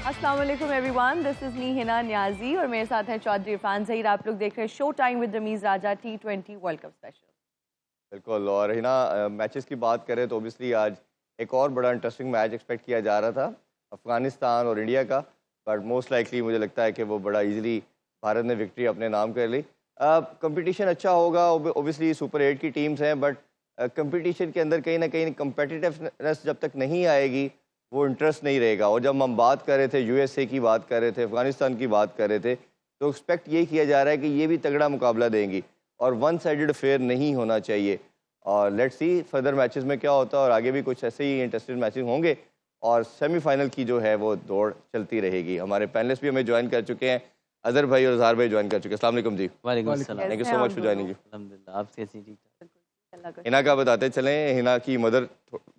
अस्सलाम वालेकुम everyone, this is me Hina Niazi और मेरे साथ हैं चौधरी इरफान ज़हीर। आप लोग देख रहे हैं show time with Ramiz Raja T20 world cup special. बिल्कुल। और हिना, मैचेस की बात करें तो ओबियसली आज एक और बड़ा इंटरेस्टिंग मैच एक्सपेक्ट किया जा रहा था, अफ़गानिस्तान और इंडिया का। बट मोस्ट लाइकली मुझे लगता है कि वो बड़ा इजीली भारत ने विक्ट्री अपने नाम कर ली। कंपटीशन अच्छा होगा, ओबियसली सुपर 8 की टीम्स हैं, बट कंपटीशन के अंदर कहीं ना कहीं कंपेटिटिवनेस जब तक नहीं आएगी वो इंटरेस्ट नहीं रहेगा। और जब हम बात कर रहे थे यूएसए की, बात कर रहे थे अफगानिस्तान की, बात कर रहे थे, तो एक्सपेक्ट ये किया जा रहा है कि ये भी तगड़ा मुकाबला देंगी और वन साइडेड फेयर नहीं होना चाहिए। और लेट्स सी फर्दर मैचेस में क्या होता है, और आगे भी कुछ ऐसे ही इंटरेस्टिंग मैचेस होंगे और सेमीफाइनल की जो है वो दौड़ चलती रहेगी। हमारे पैनलिस्ट भी हमें ज्वाइन कर चुके हैं, अजहर भाई और इज़हार भाई ज्वाइन कर चुके हैं। अस्सलाम वालेकुम जी। वालेकुम अस्सलाम। Thank you so much for joining. अल्हम्दुलिल्लाह, आप कैसी? ठीक? हिना का बताते चलें, हिना की मदर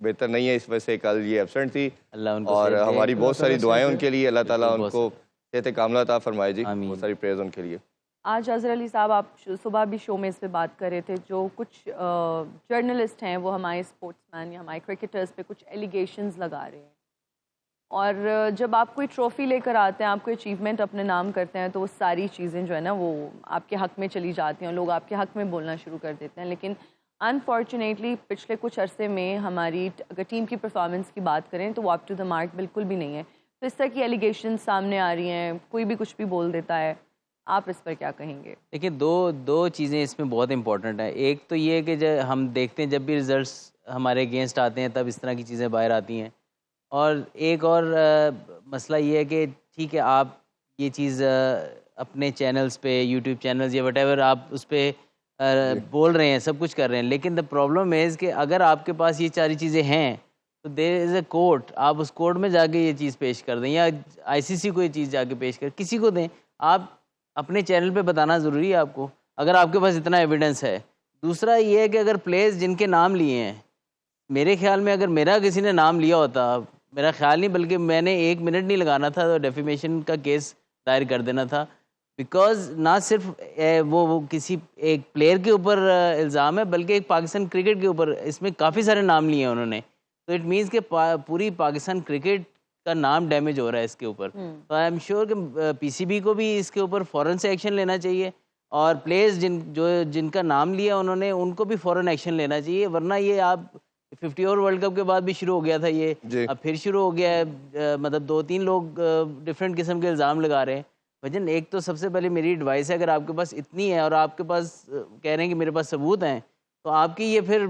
बेहतर नहीं है, इस वजह से कल ये एब्सेंट थी अल्लाह उनको और सेहत दे। हमारी बहुत सारी दुआएं उनके लिए, अल्लाह ताला बिल्कुल, उनको सेहत कामला अता फरमाए जी। आमीन। बहुत सारी प्रेयर्स उनके लिए। आज अज़हर अली साहब, आप सुबह भी शो में इस पे बात कर रहे थे, जो कुछ जर्नलिस्ट हैं वो हमारे स्पोर्ट्समैन या हमारे क्रिकेटर्स पे कुछ एलिगेशंस लगा रहे हैं। और जब आप कोई ट्रॉफ़ी लेकर आते हैं, आप कोई अचीवमेंट अपने नाम करते हैं, तो वो सारी चीज़ें जो है ना वो आपके हक़ में चली जाती हैं, लोग आपके हक़ में बोलना शुरू कर देते हैं। लेकिन अनफॉर्चुनेटली पिछले कुछ अरसे में हमारी अगर टीम की परफॉर्मेंस की बात करें तो वो अप टू द मार्क बिल्कुल भी नहीं है। तो इस तरह की एलिगेशन सामने आ रही हैं, कोई भी कुछ भी बोल देता है। आप इस पर क्या कहेंगे? देखिए, दो चीज़ें इसमें बहुत इंपॉर्टेंट है। एक तो ये है कि जब हम देखते हैं, जब भी रिजल्ट्स हमारे अगेंस्ट आते हैं तब इस तरह की चीज़ें बाहर आती हैं। और एक और मसला ये है कि ठीक है, आप ये चीज़ अपने चैनल्स पे, यूट्यूब चैनल्स या वटेवर आप उस पर बोल रहे हैं, सब कुछ कर रहे हैं, लेकिन द प्रॉब्लम इज़ कि अगर आपके पास ये सारी चीज़ें हैं तो देयर इज़ अ कोर्ट। आप उस कोर्ट में जाके ये चीज़ पेश कर दें या आईसीसी को ये चीज़ जाके पेश कर, किसी को दें। आप अपने चैनल पे बताना ज़रूरी है आपको, अगर आपके पास इतना एविडेंस है। दूसरा ये है कि अगर प्लेयर्स जिनके नाम लिए हैं, मेरे ख्याल में अगर मेरा किसी ने नाम लिया होता, मेरा ख्याल नहीं बल्कि मैंने 1 मिनट नहीं लगाना था तो डेफेमेशन का केस दायर कर देना था। बिकॉज़ ना सिर्फ वो किसी एक प्लेयर के ऊपर इल्ज़ाम है, बल्कि एक पाकिस्तान क्रिकेट के ऊपर, इसमें काफ़ी सारे नाम लिए हैं उन्होंने। तो इट मीन्स कि पूरी पाकिस्तान क्रिकेट का नाम डैमेज हो रहा है इसके ऊपर। तो आई एम श्योर कि पीसीबी को भी इसके ऊपर फ़ौरन से एक्शन लेना चाहिए और प्लेयर्स जिनका नाम लिया उन्होंने, उनको भी फ़ौरन एक्शन लेना चाहिए। वरना ये आप 50 ओवर वर्ल्ड कप के बाद भी शुरू हो गया था ये, अब फिर शुरू हो गया है। मतलब 2-3 लोग डिफरेंट किस्म के इल्ज़ाम लगा रहे हैं। भजन, एक तो सबसे पहले मेरी एडवाइस है, अगर आपके पास इतनी है और आपके पास कह रहे हैं कि मेरे पास सबूत हैं, तो आपकी ये फिर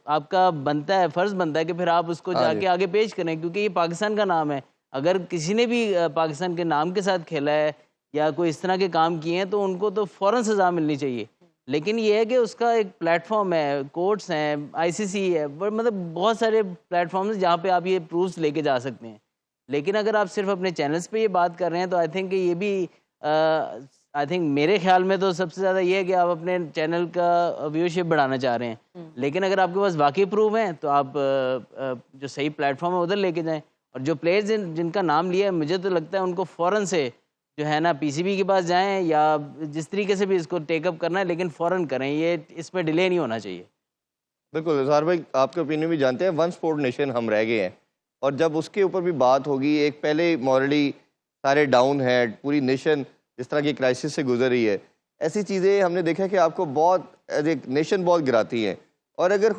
आपका बनता है, फ़र्ज़ बनता है कि फिर आप उसको जाके आगे पेश करें, क्योंकि ये पाकिस्तान का नाम है। अगर किसी ने भी पाकिस्तान के नाम के साथ खेला है या कोई इस तरह के काम किए हैं तो उनको तो फ़ौरन सज़ा मिलनी चाहिए। लेकिन ये है कि उसका एक प्लेटफॉर्म है, कोर्ट्स हैं, आईसीसी है, मतलब बहुत सारे प्लेटफॉर्म्स हैं जहाँ पे आप ये प्रूफ्स लेके जा सकते हैं। लेकिन अगर आप सिर्फ अपने चैनल्स पे ये बात कर रहे हैं तो आई थिंक ये भी आई थिंक मेरे ख्याल में तो सबसे ज़्यादा ये है कि आप अपने चैनल का व्यूअरशिप बढ़ाना चाह रहे हैं। लेकिन अगर आपके पास वाकई प्रूफ हैं तो आप जो सही प्लेटफॉर्म है उधर लेके जाएँ। और जो प्लेयर्स जिनका नाम लिया है, मुझे तो लगता है उनको फ़ौरन से जो है ना पीसीबी के पास जाएं या जिस तरीके से भी इसको टेकअप करना है, लेकिन फ़ौरन करें, ये इसमें डिले नहीं होना चाहिए। बिल्कुल इज़हार भाई, आपके ओपिनियन भी जानते हैं, वन स्पोर्ट नेशन हम रह गए हैं और जब उसके ऊपर भी बात होगी, एक पहले मॉरली सारे डाउन है, पूरी नेशन जिस तरह की क्राइसिस से गुजर रही है, ऐसी चीज़ें हमने देखा कि आपको बहुत एज एक नेशन बहुत गिराती हैं। और अगर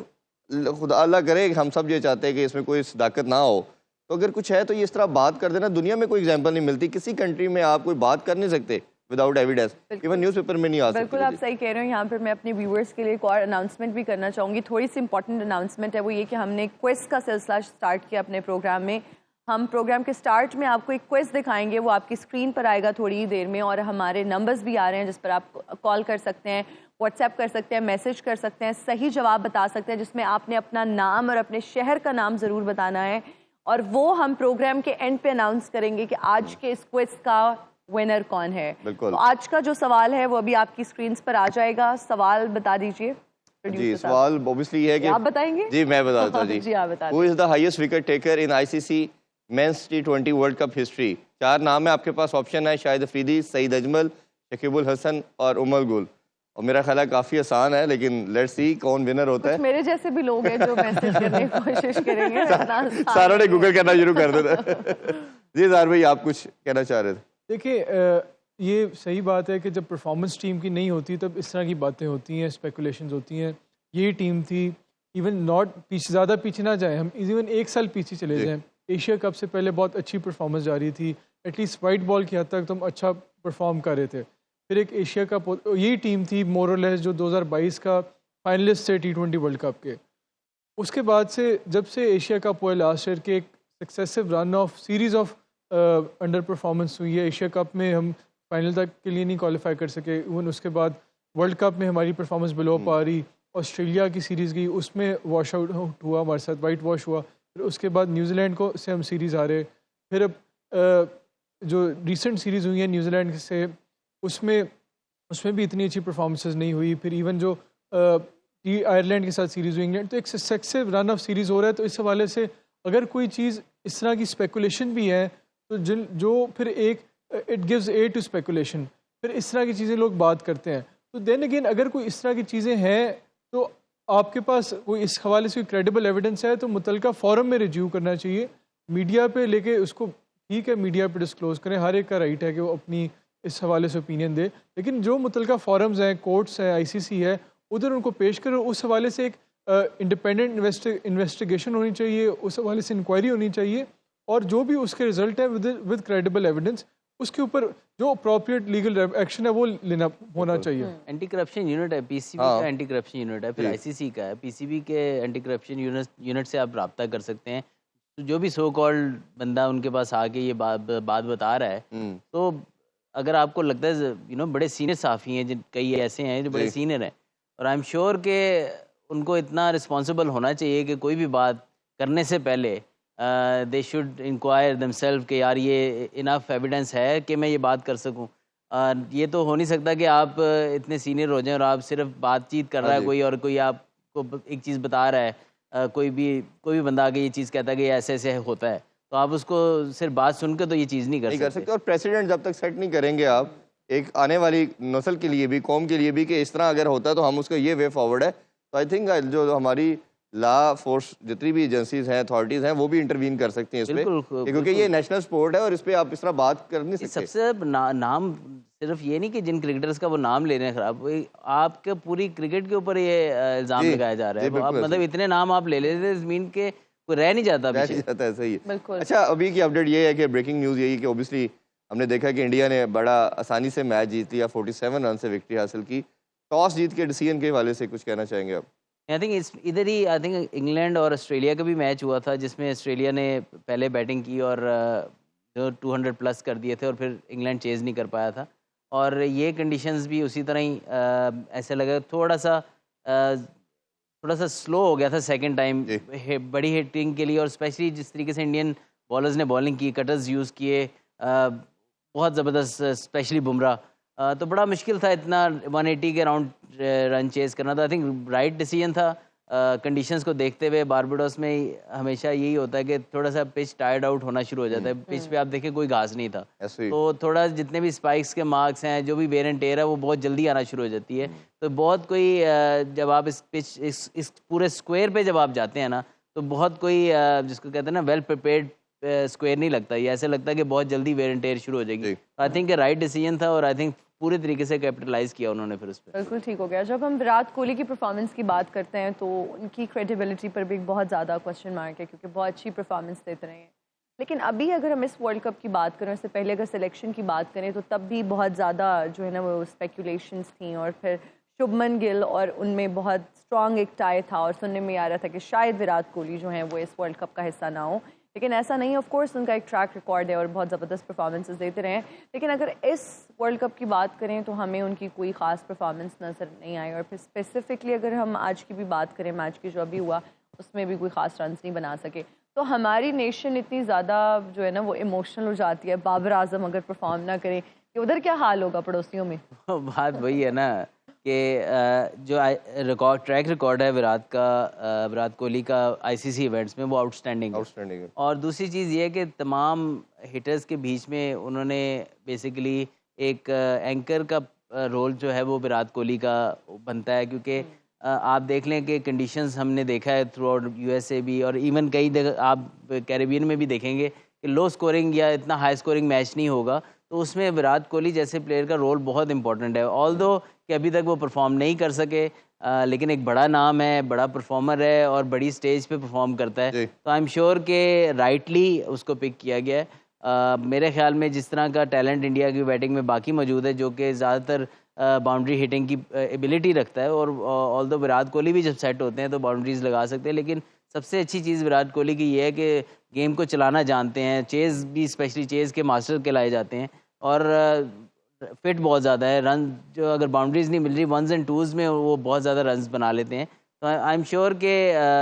खुदा अल्लाह करे, हम सब ये चाहते हैं कि इसमें कोई सदाकत ना हो, तो अगर कुछ है तो ये इस तरह बात कर देना। दुनिया में कोई एग्जांपल नहीं मिलती, किसी कंट्री में आप कोई बात कर नहीं सकते विदाउट एविडेंस, इवन न्यूज़पेपर में नहीं आ सकती। बिल्कुल आप सही कह रहे हो। यहाँ पर मैं अपने व्यूअर्स के लिए एक और अनाउंसमेंट भी करना चाहूँगी। थोड़ी सी इंपॉर्टेंट अनाउंसमेंट है, वो ये कि हमने क्विज का सिलसिला स्टार्ट किया अपने प्रोग्राम में। हम प्रोग्राम के स्टार्ट में आपको एक क्विज दिखाएंगे, वो आपकी स्क्रीन पर आएगा थोड़ी ही देर में, और हमारे नंबर्स भी आ रहे हैं जिस पर आप कॉल कर सकते हैं, व्हाट्सएप कर सकते हैं, मैसेज कर सकते हैं, सही जवाब बता सकते हैं, जिसमें आपने अपना नाम और अपने शहर का नाम ज़रूर बताना है। और वो हम प्रोग्राम के एंड पे अनाउंस करेंगे कि आज के इस क्विज का विनर कौन है। तो आज का जो सवाल है वो अभी आपकी स्क्रीन पर आ जाएगा। सवाल बता दीजिए जी। सवाल ऑब्वियसली है कि आप बताएंगे? जी मैं बताता हूँ जी। जी आप बता। Who is the highest wicket taker in ICC men's T20 world cup history? 4 नाम है आपके पास, ऑप्शन है शाहिद अफरीदी, सईद अजमल, शकीबुल हसन और उमर गुल। और मेरा ख्याल है काफ़ी आसान है, लेकिन लेट्स सी कौन विनर होता है। मेरे जैसे भी लोग हैं जो मैसेज करने की कोशिश करेंगे। सारों ने गूगल करना शुरू कर देता। जी ज़ाहिर भाई, आप कुछ कहना चाह रहे थे? देखिए, ये सही बात है कि जब परफॉर्मेंस टीम की नहीं होती तब इस तरह की बातें होती हैं, स्पेकुलेशंस होती हैं। यही टीम थी, इवन नॉट पीछे, ज़्यादा पीछे ना जाए हम, इवन 1 साल पीछे चले जाएं, एशिया कप से पहले बहुत अच्छी परफॉर्मेंस जा रही थी, एटलीस्ट वाइट बॉल की हद तक तुम अच्छा परफॉर्म कर रहे थे। फिर एक एशिया कप, यही टीम थी मोरलेस जो 2022 का फाइनलिस्ट थे T20 वर्ल्ड कप के। उसके बाद से जब से एशिया कप हुआ लास्ट ईयर के, एक successive run of series of under performance हुई है। एशिया कप में हम फाइनल तक के लिए नहीं क्वालिफाई कर सके, इवन उसके बाद वर्ल्ड कप में हमारी परफॉर्मेंस बिलो पा रही, ऑस्ट्रेलिया की सीरीज़ गई उसमें वॉश आउट हुआ, हमारे साथ वाइट वॉश हुआ। फिर उसके बाद न्यूजीलैंड को से हम सीरीज़ हारे। फिर अब जो रिसेंट सीरीज़ हुई है न्यूजीलैंड से, उसमें भी इतनी अच्छी परफॉर्मेंसेस नहीं हुई। फिर इवन जो आयरलैंड के साथ सीरीज़ हुई इंग्लैंड, तो एक सक्सेसिव रन ऑफ सीरीज़ हो रहा है। तो इस हवाले से अगर कोई चीज़ इस तरह की स्पेकुलेशन भी है तो जो फिर एक it gives air to speculation, फिर इस तरह की चीज़ें लोग बात करते हैं। तो देन अगेन अगर कोई इस तरह की चीज़ें हैं तो आपके पास कोई इस हवाले से क्रेडिबल एविडेंस है तो मुतलका फोरम में रिव्यू करना चाहिए, मीडिया पे लेके उसको, ठीक है मीडिया पे डिस्क्लोज करें, हर एक का राइट है कि वो अपनी इस हवाले से ओपिनियन दे, लेकिन जो मुतलका फोरम्स हैं, कोर्ट्स हैं, ICC है, उधर उनको पेश करो। उस हवाले से एक इंडिपेंडेंट इन्वेस्टिगेशन होनी चाहिए, उस हवाले से इंक्वायरी होनी चाहिए, और जो भी उसके रिजल्ट है विद क्रेडिबल एविडेंस उसके ऊपर जो अप्रोप्रिएट लीगल एक्शन है वो लेना होना चाहिए। एंटी करप्शन यूनिट है, PCB का एंटी करप्शन यूनिट है, फिर ICC का है। PCB के एंटी करप्शन यूनिट से आप रब्ता कर सकते हैं। तो जो भी सो कॉल्ड बंदा उनके पास आके ये बात बता रहा है, तो अगर आपको लगता है बड़े सीनियर साफ़ी हैं, जिन कई ऐसे हैं जो बड़े सीनियर हैं, और आई एम श्योर कि उनको इतना रिस्पॉन्सिबल होना चाहिए कि कोई भी बात करने से पहले दे शुड इंक्वायर दमसेल्फ कि यार ये इनफ एविडेंस है कि मैं ये बात कर सकूं। ये तो हो नहीं सकता कि आप इतने सीनियर हो जाएं और आप सिर्फ बातचीत कर रहा है कोई, और कोई आपको एक चीज़ बता रहा है, कोई भी बंदा आके ये चीज़ कहता है कि ऐसे ऐसे होता है, तो आप उसको सिर्फ बात सुन के तो ये चीज़ नहीं कर सकते। और प्रेसिडेंट जब तक सेट नहीं करेंगे आप एक आने वाली नस्ल के लिए भी, कौम के लिए भी, कि इस तरह अगर होता है तो हम उसका ये वे फॉरवर्ड है। तो आई थिंक जो हमारी लॉ फोर्स जितनी भी एजेंसीज हैं, अथॉरिटीज़ हैं, वो भी इंटरवीन कर सकती हैं इस पे, क्योंकि ये नेशनल स्पोर्ट है और इस पे आप इस तरह बात कर नहीं सकते। सबसे नाम सिर्फ ये नहीं कि जिन क्रिकेटर्स का वो नाम ले रहे हैं खराब, आपके पूरी क्रिकेट के ऊपर ये इल्ज़ाम लगाया जा रहा है। आप मतलब इतने नाम आप ले लेते मीन के कोई रह नहीं जाता, सही है। अच्छा, अभी की अपडेट ये है कि ब्रेकिंग न्यूज़ यही कि ओबियसली हमने देखा कि इंडिया ने बड़ा आसानी से मैच जीत लिया, 47 रन से विक्ट्री हासिल की। टॉस जीत के डिसीजन के हवाले से कुछ कहना चाहेंगे आप? आई थिंक इधर ही आई थिंक इंग्लैंड और ऑस्ट्रेलिया का भी मैच हुआ था, जिसमें ऑस्ट्रेलिया ने पहले बैटिंग की और जो 200 प्लस कर दिए थे, और फिर इंग्लैंड चेज़ नहीं कर पाया था। और ये कंडीशंस भी उसी तरह ही ऐसे लगा थोड़ा सा स्लो हो गया था सेकंड टाइम बड़ी हिटिंग के लिए, और स्पेशली जिस तरीके से इंडियन बॉलर्स ने बॉलिंग की, कटर्स यूज़ किए, बहुत ज़बरदस्त, स्पेशली बुमराह, तो बड़ा मुश्किल था इतना 180 के अराउंड रन चेज़ करना। तो आई थिंक राइट डिसीजन था कंडीशंस को देखते हुए। बारबाडोस में हमेशा यही होता है कि थोड़ा सा पिच टायर्ड आउट होना शुरू हो जाता है। पिच पे आप देखें कोई घास नहीं था, तो थोड़ा जितने भी स्पाइक्स के मार्क्स हैं, जो भी वेयर एंड टेयर है, वो बहुत जल्दी आना शुरू हो जाती है। तो बहुत कोई जब आप इस पूरे स्क्वायर पे जब आप जाते हैं ना, तो बहुत कोई जिसको कहते हैं ना वेल प्रिपेयर्ड स्क्वायर नहीं लगता, ये ऐसे लगता है कि बहुत जल्दी वेयर एंड टेयर शुरू हो जाएगी। आई थिंक राइट डिसीजन था, और आई थिंक पूरे तरीके से कैपिटलाइज किया उन्होंने फिर उस पर। बिल्कुल ठीक हो गया। जब हम विराट कोहली की परफॉर्मेंस की बात करते हैं तो उनकी क्रेडिबिलिटी पर भी बहुत ज़्यादा क्वेश्चन मार्क है, क्योंकि बहुत अच्छी परफॉर्मेंस देते रहे हैं। लेकिन अभी अगर हम इस वर्ल्ड कप की बात करें, इससे पहले अगर सिलेक्शन की बात करें, तो तब भी बहुत ज़्यादा जो है ना वो स्पेकुलेशंस थी, और फिर शुभमन गिल और उनमें बहुत स्ट्रॉन्ग एक टाई था, और सुनने में आ रहा था कि शायद विराट कोहली जो हैं वो इस वर्ल्ड कप का हिस्सा ना हो। लेकिन ऐसा नहीं, ऑफ कोर्स उनका एक ट्रैक रिकॉर्ड है और बहुत ज़बरदस्त परफॉर्मेंसेस देते रहे हैं। लेकिन अगर इस वर्ल्ड कप की बात करें तो हमें उनकी कोई ख़ास परफॉर्मेंस नज़र नहीं आई। और फिर स्पेसिफिकली अगर हम आज की भी बात करें, मैच की जो अभी हुआ उसमें भी कोई ख़ास रन नहीं बना सके। तो हमारी नेशन इतनी ज़्यादा जो है ना वो इमोशनल हो जाती है, बाबर आजम अगर परफॉर्म ना करें कि उधर क्या हाल होगा पड़ोसियों में। बात वही है ना कि जो ट्रैक रिकॉर्ड है विराट कोहली का ICC इवेंट्स में, वो आउटस्टैंडिंग है। और दूसरी चीज़ ये है कि तमाम हिटर्स के बीच में उन्होंने बेसिकली एक एंकर का रोल जो है वो विराट कोहली का बनता है, क्योंकि आप देख लें कि कंडीशंस हमने देखा है थ्रू आउट यूएसए भी, और इवन कई जगह आप कैरेबियन में भी देखेंगे कि लो स्कोरिंग या इतना हाई स्कोरिंग मैच नहीं होगा, तो उसमें विराट कोहली जैसे प्लेयर का रोल बहुत इंपॉर्टेंट है। ऑल दो कि अभी तक वो परफॉर्म नहीं कर सके, लेकिन एक बड़ा नाम है, बड़ा परफॉर्मर है और बड़ी स्टेज पे परफॉर्म करता है, तो आई एम श्योर कि राइटली उसको पिक किया गया है। मेरे ख्याल में जिस तरह का टैलेंट इंडिया की बैटिंग में बाकी मौजूद है, जो कि ज़्यादातर बाउंड्री हिटिंग की एबिलिटी रखता है, और ऑल दो विराट कोहली भी जब सेट होते हैं तो बाउंड्रीज लगा सकते हैं, लेकिन सबसे अच्छी चीज़ विराट कोहली की ये है कि गेम को चलाना जानते हैं, चेज़ भी स्पेशली चेज़ के मास्टर कहलाए जाते हैं, और फिट बहुत ज़्यादा है। रन जो अगर बाउंड्रीज नहीं मिल रही, वंस एंड टूज़ में वो बहुत ज़्यादा रन्स बना लेते हैं। तो आई एम श्योर कि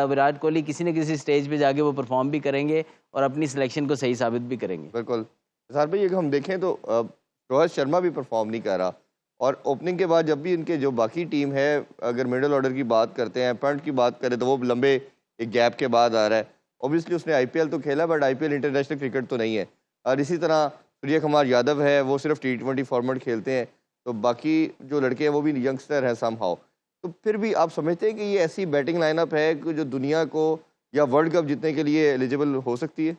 विराट कोहली किसी न किसी स्टेज पे जाके वो परफॉर्म भी करेंगे और अपनी सिलेक्शन को सही साबित भी करेंगे। बिल्कुल सर भाई, अगर हम देखें तो रोहित शर्मा भी परफॉर्म नहीं कर रहा, और ओपनिंग के बाद जब भी इनके जो बाकी टीम है, अगर मिडिल ऑर्डर की बात करते हैं, पंट की बात करें, तो वो लंबे एक गैप के बाद आ रहा है। ऑब्वियसली उसने आईपीएल तो खेला, बट आईपीएल इंटरनेशनल क्रिकेट तो नहीं है। और इसी तरह सूर्य कुमार यादव है, वो सिर्फ T20 फॉर्मेट खेलते हैं, तो बाकी जो लड़के हैं वो भी यंगस्टर हैं समहाउ। तो फिर भी आप समझते हैं कि ये ऐसी बैटिंग लाइनअप है कि जो दुनिया को या वर्ल्ड कप जीतने के लिए एलिजिबल हो सकती है?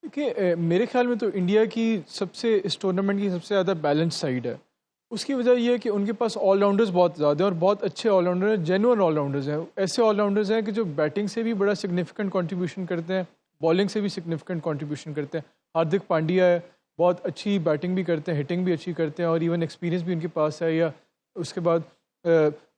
देखिए, मेरे ख्याल में तो इंडिया की सबसे इस टूर्नामेंट की सबसे ज़्यादा बैलेंस साइड है। उसकी वजह यह है कि उनके पास ऑलराउंडर्स बहुत ज़्यादा हैं और बहुत अच्छे ऑलराउंडर हैं, जेन्युइन ऑलराउंडर्स हैं। ऐसे ऑलराउंडर्स हैं कि जो बैटिंग से भी बड़ा सिग्निफिकेंट कंट्रीब्यूशन करते हैं, बॉलिंग से भी सिग्निफिकेंट कंट्रीब्यूशन करते हैं। हार्दिक पांड्या है, बहुत अच्छी बैटिंग भी करते हैं, हिटिंग भी अच्छी करते हैं, और इवन एक्सपीरियंस भी उनके पास है। या उसके बाद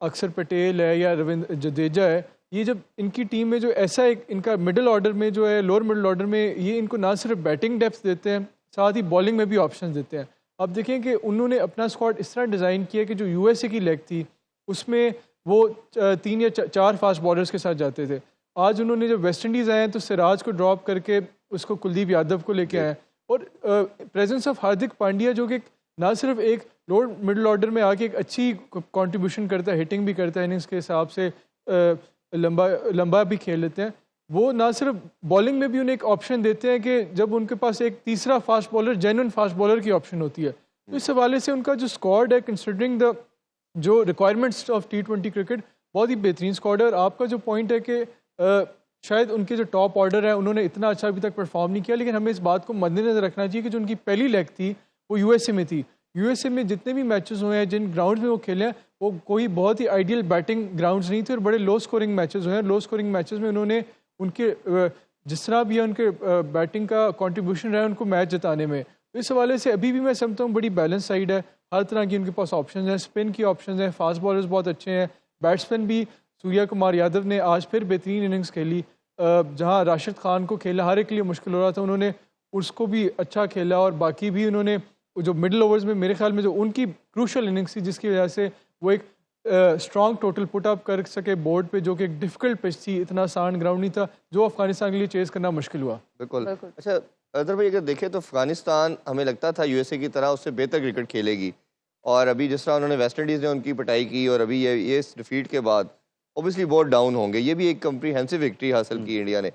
अक्षर पटेल है या रविंद्र जडेजा है। ये जब इनकी टीम में जो ऐसा एक इनका मिडिल ऑर्डर में जो है, लोअर मिडिल ऑर्डर में, ये इनको ना सिर्फ बैटिंग डेप्थ देते हैं, साथ ही बॉलिंग में भी ऑप्शन देते हैं। अब देखें कि उन्होंने अपना स्क्वाड इस तरह डिज़ाइन किया कि जो यूएसए की लेग थी उसमें वो 3 या 4 फास्ट बॉलर्स के साथ जाते थे। आज उन्होंने जब वेस्ट इंडीज़ आए हैं तो सिराज को ड्रॉप करके उसको कुलदीप यादव को लेके आए, और प्रेजेंस ऑफ हार्दिक पांड्या जो कि ना सिर्फ एक लोअर मिडिल ऑर्डर में आके एक अच्छी कंट्रीब्यूशन करता है, हिटिंग भी करता है, इनिंग्स के हिसाब से लंबा भी खेल लेते हैं, वो ना सिर्फ बॉलिंग में भी उन्हें एक ऑप्शन देते हैं कि जब उनके पास एक तीसरा fast bowler, genuine fast bowler की ऑप्शन होती है। तो इस हवाले से उनका जो स्क्वाड है, कंसिडरिंग द जो रिक्वायरमेंट्स ऑफ T20 क्रिकेट, बहुत ही बेहतरीन स्क्वाड है। और आपका जो पॉइंट है कि शायद उनके जो टॉप ऑर्डर है उन्होंने इतना अच्छा अभी तक परफॉर्म नहीं किया, लेकिन हमें इस बात को मद्देनजर रखना चाहिए कि जो उनकी पहली लेग थी वो यूएसए में थी। यूएसए में जितने भी मैचेस हुए हैं, जिन ग्राउंड में वो खेले हैं, वो कोई बहुत ही आइडियल बैटिंग ग्राउंड्स नहीं थे, और बड़े लो स्कोरिंग मैचेस हुए हैं। लो स्कोरिंग मैचेस में उन्होंने उनके जिस तरह भी है उनके बैटिंग का कंट्रीब्यूशन रहा है उनको मैच जिताने में। तो इस हवाले से अभी भी मैं समझता हूँ बड़ी बैलेंस साइड है, हर तरह की उनके पास ऑप्शन हैं, स्पिन की ऑप्शन हैं, फास्ट बॉलर्स बहुत अच्छे हैं, बैट्समैन भी। सूर्य कुमार यादव ने आज फिर बेहतरीन इनिंग्स खेली, जहाँ राशिद खान को खेला हर एक के लिए मुश्किल हो रहा था, उन्होंने उसको भी अच्छा खेला, और बाकी भी उन्होंने जो मिडिल ओवर्स में मेरे ख्याल में जो उनकी क्रूशल इनिंग्स थी, जिसकी वजह से वो एक स्ट्रॉन्ग टोटल पुट अप कर सके बोर्ड पे, जो कि एक डिफिकल्ट पिच थी, इतना आसान ग्राउंड नहीं था, जो अफगानिस्तान के लिए चेस करना मुश्किल हुआ। बिल्कुल। अच्छा अदर भाई, अगर देखें तो अफगानिस्तान हमें लगता था यूएसए की तरह उससे बेहतर क्रिकेट खेलेगी, और अभी जिस तरह उन्होंने वेस्ट इंडीज़ ने उनकी पिटाई की, और अभी ये इस डिफीट के बाद ऑब्वियसली बहुत डाउन होंगे। ये भी एक कम्प्रीहेंसिव विक्ट्री हासिल की इंडिया ने।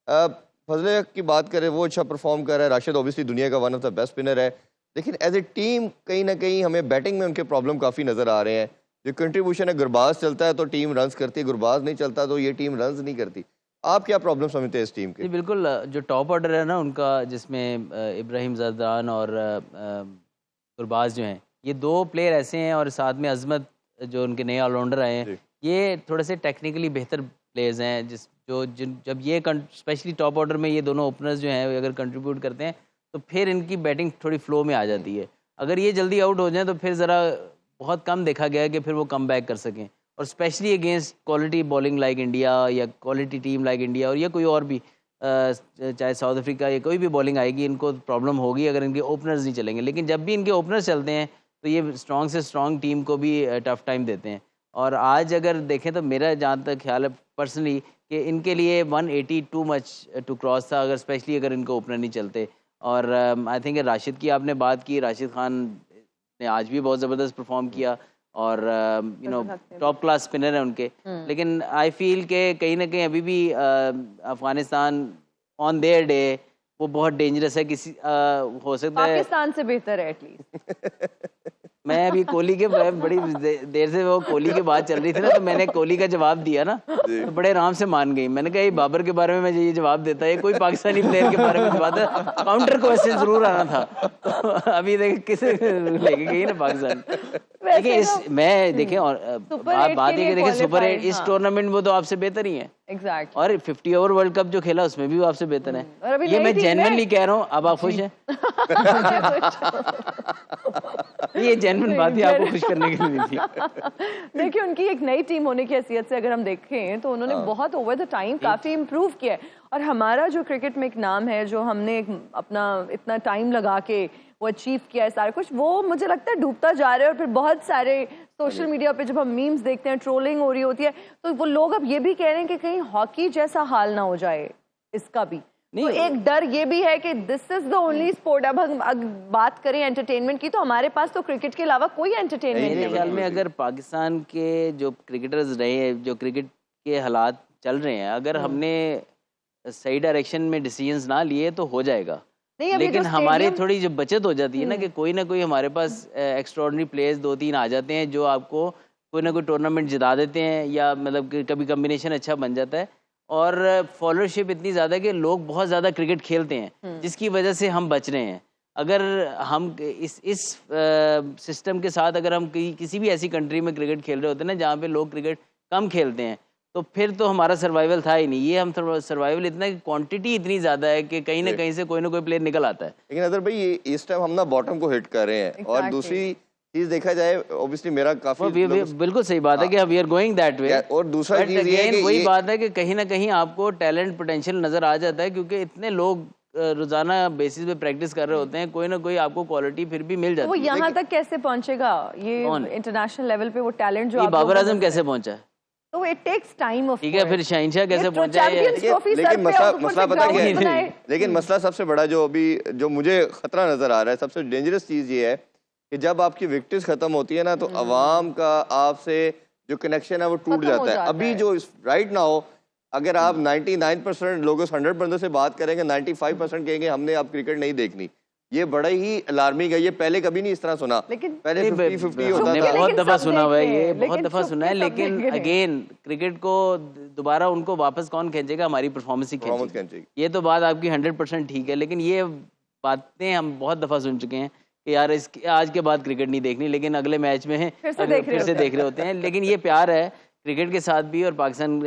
फजल की बात करें, वो अच्छा परफॉर्म कर रहा है, राशिद ऑब्वियसली दुनिया का one of the best spinner है, लेकिन एज ए टीम कहीं ना कहीं हमें बैटिंग में उनके प्रॉब्लम काफ़ी नज़र आ रहे हैं। जो कंट्रीब्यूशन है, गुरबाज चलता है तो टीम रन्स करती है, गुरबाज नहीं चलता तो ये टीम रन्स नहीं करती। आप क्या प्रॉब्लम समझते हैं इस टीम के? जी बिल्कुल, जो टॉप ऑर्डर है ना उनका, जिसमें इब्राहिम जरदान और गुरबाज जो हैं, ये दो प्लेयर ऐसे हैं, और साथ में अजमत जो उनके नए ऑलराउंडर आए हैं, ये थोड़े से टेक्निकली बेहतर प्लेयर्स हैं, जब ये स्पेशली टॉप ऑर्डर में ये दोनों ओपनर्स जो हैं अगर कंट्रीब्यूट करते हैं तो फिर इनकी बैटिंग थोड़ी फ्लो में आ जाती है। अगर ये जल्दी आउट हो जाएं तो फिर ज़रा बहुत कम देखा गया है कि फिर वो कम बैक कर सकें, और specially against quality bowling like India या क्वालिटी टीम लाइक इंडिया, और या कोई और भी चाहे साउथ अफ्रीका या कोई भी बॉलिंग आएगी, इनको प्रॉब्लम होगी अगर इनके ओपनर्स नहीं चलेंगे। लेकिन जब भी इनके ओपनर्स चलते हैं तो ये स्ट्रॉन्ग से स्ट्रॉन्ग टीम को भी टफ टाइम देते हैं। और आज अगर देखें तो मेरा जहाँ तक ख्याल है पर्सनली कि इनके लिए 180 टू मच टू क्रॉस था, अगर स्पेशली अगर इनको ओपनर नहीं चलते। और आई थिंक राशिद की आपने बात की, राशिद खान ने आज भी बहुत ज़बरदस्त परफॉर्म किया, और you know top class spinner है उनके। लेकिन आई फील के कहीं ना कहीं अभी भी अफगानिस्तान ऑन देयर डे वो बहुत डेंजरस है, किसी हो सकता है पाकिस्तान से बेहतर है एटलीस्ट। मैं अभी कोहली के बड़ी देर से वो कोहली की बात चल रही थी ना, तो मैंने कोहली का जवाब दिया ना, तो बड़े आराम से मान गई। मैंने कहा ये बाबर के बारे में मैं ये जवाब देता है, कोई पाकिस्तानी प्लेयर के बारे में बात है, काउंटर क्वेश्चन जरूर आना था। तो अभी देख किसे लेके गई ना पाकिस्तान। देखिए मैं देखें और बात ये देखें सुपर 8 इस टूर्नामेंट में तो आपसे बेहतर ही है। एग्जैक्टली। और 50 ओवर वर्ल्ड कप जो खेला उसमें भी वो आपसे बेहतर है। ये मैं जेन्युइनली कह रहा हूँ। अब आप खुश हैं? ये जेन्युइन बात है, आपको खुश करने के लिए थी। देखिए उनकी एक नई टीम होने की हैसियत से अगर हम देखें तो उन्होंने बहुत ओवर द टाइम काफी इम्प्रूव किया है। और हमारा जो क्रिकेट में एक नाम है, जो हमने अपना इतना टाइम लगा के वो अचीव किया है सारा कुछ, वो मुझे लगता है डूबता जा रहा है। और फिर बहुत सारे सोशल मीडिया पे जब हम मीम्स देखते हैं, ट्रोलिंग हो रही होती है, तो वो लोग अब ये भी कह रहे हैं कि कहीं हॉकी जैसा हाल ना हो जाए इसका भी। तो एक डर ये भी है कि this is the only sport. अब हम बात करें एंटरटेनमेंट की, तो हमारे पास तो क्रिकेट के अलावा कोई एंटरटेनमेंट नहीं है। मेरे ख्याल में अगर पाकिस्तान के जो क्रिकेटर्स रहे हैं, जो क्रिकेट के हालात चल रहे हैं, अगर हमने सही डायरेक्शन में डिसीजंस ना लिए तो हो जाएगा। लेकिन हमारे थोड़ी जो बचत हो जाती है ना, कि कोई ना कोई हमारे पास एक्स्ट्राऑर्डिनरी प्लेयर्स 2-3 आ जाते हैं जो आपको कोई ना कोई टूर्नामेंट जिता देते हैं, या मतलब कभी कम्बिनेशन अच्छा बन जाता है। और फॉलोअरशिप इतनी ज़्यादा है कि लोग बहुत ज़्यादा क्रिकेट खेलते हैं, जिसकी वजह से हम बच रहे हैं। अगर हम इस सिस्टम के साथ अगर हम किसी भी ऐसी कंट्री में क्रिकेट खेल रहे होते हैं ना, जहाँ पे लोग क्रिकेट कम खेलते हैं, तो फिर तो हमारा सर्वाइवल था ही नहीं। ये हम सर्वाइवल इतना क्वांटिटी इतनी ज़्यादा है कि कहीं ना कहीं से कोई ना कोई प्लेयर निकल आता है। लेकिन अदर भाई ये इस टाइम हम ना बॉटम को हिट कर रहे हैं। और दूसरी चीज देखा जाए, ऑब्वियसली मेरा काफी बिल्कुल सही बात है कि we are going that way. और दूसरा चीज ये है कि वही बात है कि कहीं ना कहीं आपको टैलेंट पोटेंशियल नजर आ जाता है, क्योंकि इतने लोग रोजाना बेसिस पे प्रैक्टिस कर रहे होते हैं, कोई ना कोई आपको क्वालिटी फिर भी मिल जाती है। वो यहाँ तक कैसे पहुंचेगा, ये इंटरनेशनल लेवल पे वो टैलेंट जो बाबर आजम कैसे पहुंचा है, तो इट टेक्स टाइम ऑफ। ठीक है, फिर शहंशाह कैसे पहुंचा है। लेकिन मसला पता क्या है, लेकिन मसला सबसे बड़ा जो अभी जो मुझे खतरा नजर आ रहा है, सबसे डेंजरस चीज ये है कि जब आपकी विक्ट्रीज खत्म होती है ना, तो अवाम का आपसे जो कनेक्शन है वो टूट जाता है। अभी जो राइट नाउ अगर आप 99% लोगों से 100% से बात करेंगे, 95% कहेंगे हमने अब क्रिकेट नहीं देखनी। ये बड़ा ही अलार्मिंग है। ये पहले कभी नहीं इस तरह सुना, पहले 50-50 होता था। बहुत दफा सुना हुआ है, ये बहुत दफा सुना है। लेकिन अगेन क्रिकेट को दोबारा उनको वापस कौन खींचेगा, हमारी परफॉर्मेंस ही खींचेगी। ये तो बात आपकी 100% ठीक है, लेकिन ये बातें हम बहुत दफा सुन चुके हैं कि यार आज के बाद क्रिकेट नहीं देखनी, लेकिन अगले मैच में फिर से देख रहे होते हैं। लेकिन ये प्यार है क्रिकेट के साथ भी और पाकिस्तान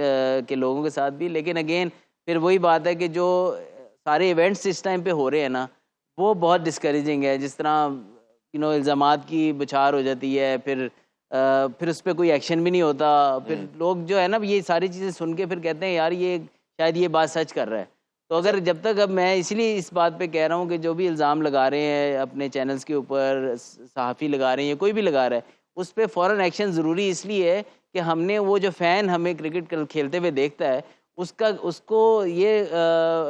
के लोगों के साथ भी। लेकिन अगेन फिर वही बात है कि जो सारे इवेंट्स इस टाइम पे हो रहे हैं ना, वो बहुत डिस्करेजिंग है। जिस तरह इल्ज़ामात की बौछार हो जाती है, फिर उस पर कोई एक्शन भी नहीं होता। फिर लोग जो है ना, ये सारी चीज़ें सुन के फिर कहते हैं यार ये शायद ये बात सच कर रहा है। तो अगर जब तक, अब मैं इसलिए इस बात पे कह रहा हूँ कि जो भी इल्ज़ाम लगा रहे हैं अपने चैनल्स के ऊपर, सहाफ़ी लगा रहे हैं, कोई भी लगा रहा है, उस पर फ़ौरन एक्शन ज़रूरी इसलिए है कि हमने वो जो फ़ैन हमें क्रिकेट खेलते हुए देखता है, उसको ये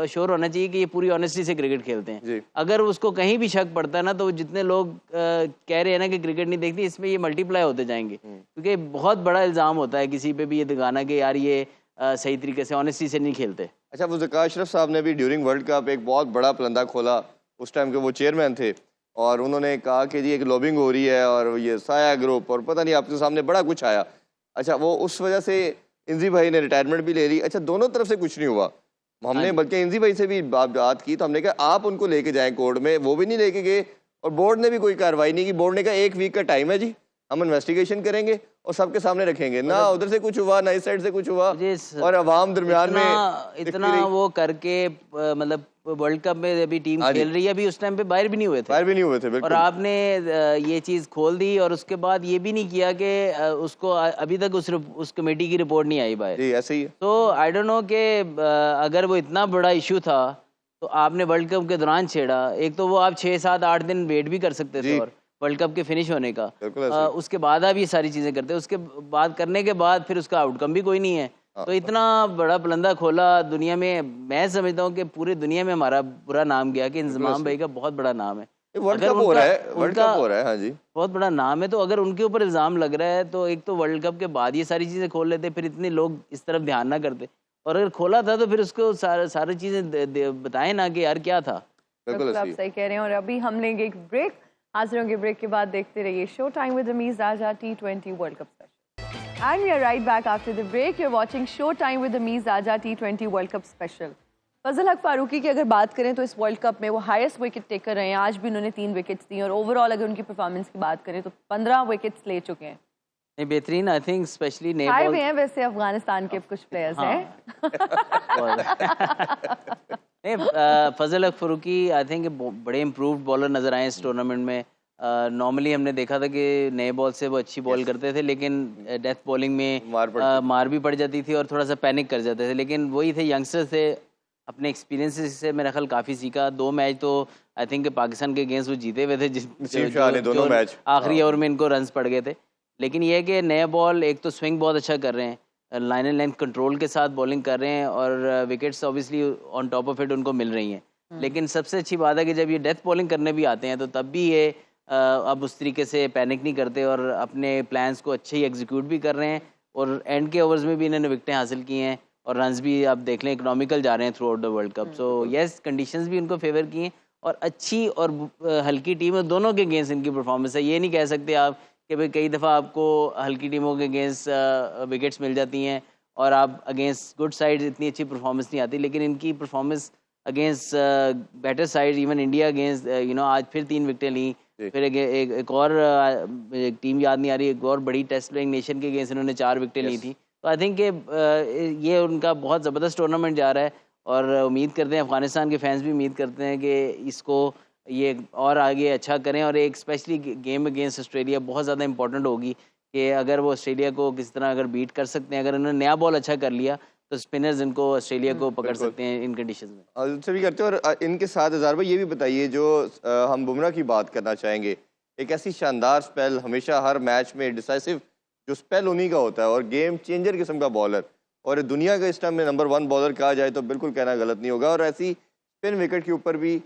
श्योर होना चाहिए कि ये पूरी ऑनेस्टी से क्रिकेट खेलते हैं। अगर उसको कहीं भी शक पड़ता है ना, तो जितने लोग कह रहे हैं ना कि क्रिकेट नहीं देखती, इसमें ये मल्टीप्लाई होते जाएंगे। क्योंकि बहुत बड़ा इल्ज़ाम होता है किसी पे भी ये दिखाना कि यार ये सही तरीके से ऑनेस्टी से नहीं खेलते। अच्छा, वो ज़का अशरफ साहब ने भी ड्यूरिंग वर्ल्ड कप एक बहुत बड़ा पलंदा खोला। उस टाइम के वो चेयरमैन थे, और उन्होंने कहा कि जी एक लॉबिंग हो रही है और ये साया ग्रुप और पता नहीं आपके सामने बड़ा कुछ आया। अच्छा, वो उस वजह से इंजी भाई ने रिटायरमेंट भी ले ली। अच्छा, दोनों तरफ से कुछ नहीं हुआ। हमने बल्कि इंजी भाई से भी बात की, तो हमने कहा आप उनको लेके जाएं कोर्ट में, वो भी नहीं लेके गए। और बोर्ड ने भी कोई कार्रवाई नहीं की। बोर्ड ने कहा 1 वीक का टाइम है जी, हम इन्वेस्टिगेशन करेंगे और सबके सामने रखेंगे। ना उधर से कुछ हुआ, ना इस साइड से कुछ हुआ, और अवाम दरमियान में इतना वो करके, मतलब वर्ल्ड कप में अभी टीम खेल रही है, अभी उस टाइम पे बाहर भी नहीं हुए थे। बिल्कुल। और आपने ये चीज खोल दी, और उसके बाद ये भी नहीं किया कि उसको अभी तक उस कमेटी की रिपोर्ट नहीं आई बाहर। जी, ऐसे ही। तो आई डोंट नो कि अगर वो इतना बड़ा इशू था तो आपने वर्ल्ड कप के दौरान छेड़ा। एक तो वो आप 6-7-8 दिन वेट भी कर सकते थे और वर्ल्ड कप के फिनिश होने का, उसके बाद आप ये सारी चीजें करते, उसके बाद करने के बाद फिर उसका आउटकम भी कोई नहीं है। तो इतना बड़ा पलंदा खोला दुनिया में। मैं समझता हूँ कि पूरी दुनिया में हमारा बुरा नाम गया कि इंजमाम भाई का बहुत बड़ा नाम है, वर्ल्ड कप हो रहा है। हाँ जी, बहुत बड़ा नाम है। तो अगर उनके ऊपर इल्जाम लग रहा है, तो एक तो वर्ल्ड कप के बाद ये सारी चीजें खोल लेते, फिर इतने लोग इस तरफ ध्यान ना करते। और अगर खोला था तो फिर उसको सारी चीजें बताएं ना कि यार क्या था। बिल्कुल आप सही कह रहे हैं। और अभी हम लेंगे एक ब्रेक, हाजिर होंगे ब्रेक के बाद, देखते रहिए show time with Rameez Raja T20 world cup special. And we are right back after the break. You are watching show time with Rameez Raja T20 world cup special. Fazal Haq Farooqi की अगर बात करें तो इस वर्ल्ड कप में वो हाईएस्ट विकेट टेकर रहे हैं। आज भी उन्होंने 3 विकेट्स दी और ओवरऑल अगर उनकी परफॉर्मेंस की बात करें तो 15 विकेट्स ले चुके हैं। नहीं, बेहतरीन। आई थिंक स्पेशली नए आए बॉल हुए हैं वैसे अफगानिस्तान के कुछ प्लेयर्स हैं। नहीं, फजल हक फारूकी आई थिंक बड़े इम्प्रूव्ड बॉलर नजर आए इस टूर्नामेंट में। नॉर्मली हमने देखा था कि नए बॉल से वो अच्छी बॉल करते थे, लेकिन डेथ बॉलिंग में मार भी पड़ जाती थी और थोड़ा सा पैनिक कर जाते थे। लेकिन वही थे, यंगस्टर थे, अपने एक्सपीरियंस से मेरा ख्याल काफ़ी सीखा। 2 मैच तो आई थिंक पाकिस्तान के अगेंस्ट वो जीते हुए थे, दोनों मैच आखिरी ओवर में इनको रन्स पड़ गए थे। लेकिन ये है कि नया बॉल एक तो स्विंग बहुत अच्छा कर रहे हैं, लाइन एंड लेंथ कंट्रोल के साथ बॉलिंग कर रहे हैं और wickets obviously on top of it उनको मिल रही हैं। लेकिन सबसे अच्छी बात है कि जब ये डेथ बॉलिंग करने भी आते हैं तो तब भी ये अब उस तरीके से पैनिक नहीं करते और अपने प्लान्स को अच्छे ही एग्जीक्यूट भी कर रहे हैं। और एंड के ओवर्स में भी इन्होंने विकेटें हासिल की हैं और रन्स भी आप देख लें इकोनॉमिकल जा रहे हैं through out the world cup. So yes, conditions भी उनको फेवर की हैं और अच्छी और हल्की टीम है, दोनों के अगेंस्ट इनकी परफॉर्मेंस है। ये नहीं कह सकते आप कि भाई कई दफ़ा आपको हल्की टीमों के अगेंस्ट विकेट्स मिल जाती हैं और आप अगेंस्ट गुड साइड इतनी अच्छी परफॉर्मेंस नहीं आती। लेकिन इनकी performance against better side, even India against आज फिर 3 विकेटें ली। फिर एक और टीम याद नहीं आ रही, एक और बड़ी टेस्ट प्लेइंग नेशन के अगेंस्ट इन्होंने 4 विकेटें ली थी। तो आई थिंक ये उनका बहुत ज़बरदस्त टूर्नामेंट जा रहा है और उम्मीद करते हैं, अफगानिस्तान के फैंस भी उम्मीद करते हैं कि इसको ये और आगे अच्छा करें। और एक स्पेशली गेम अगेंस्ट ऑस्ट्रेलिया बहुत ज़्यादा इंपॉर्टेंट होगी कि अगर वो ऑस्ट्रेलिया को किस तरह अगर बीट कर सकते हैं, अगर उन्होंने नया बॉल अच्छा कर लिया तो स्पिनर्स इनको ऑस्ट्रेलिया को पकड़ सकते हैं इन कंडीशंस में। उनसे भी करते हैं। और इनके साथ हजार भाई ये भी बताइए, जो हम बुमराह की बात करना चाहेंगे, एक ऐसी शानदार स्पेल, हमेशा हर मैच में डिसाइसिव जो स्पेल उन्हीं का होता है और गेम चेंजर किस्म का बॉलर, और दुनिया का इस टाइम में नंबर 1 बॉलर कहा जाए तो बिल्कुल कहना गलत नहीं होगा। और ऐसी स्पिन विकेट के ऊपर भी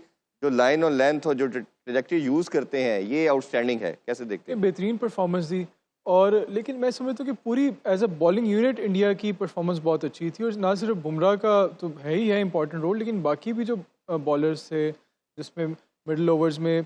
जो लाइन और लेंथ और जो ट्रैजेक्टरी यूज़ करते हैं, ये आउटस्टैंडिंग है। कैसे देखते हैं? बेहतरीन परफॉर्मेंस दी और लेकिन मैं समझता हूँ कि पूरी as a bowling unit India की परफॉर्मेंस बहुत अच्छी थी। और ना सिर्फ बुमराह का तो है ही है इंपॉर्टेंट रोल, लेकिन बाकी भी जो बॉलर्स थे, जिसमें मिडल ओवर्स में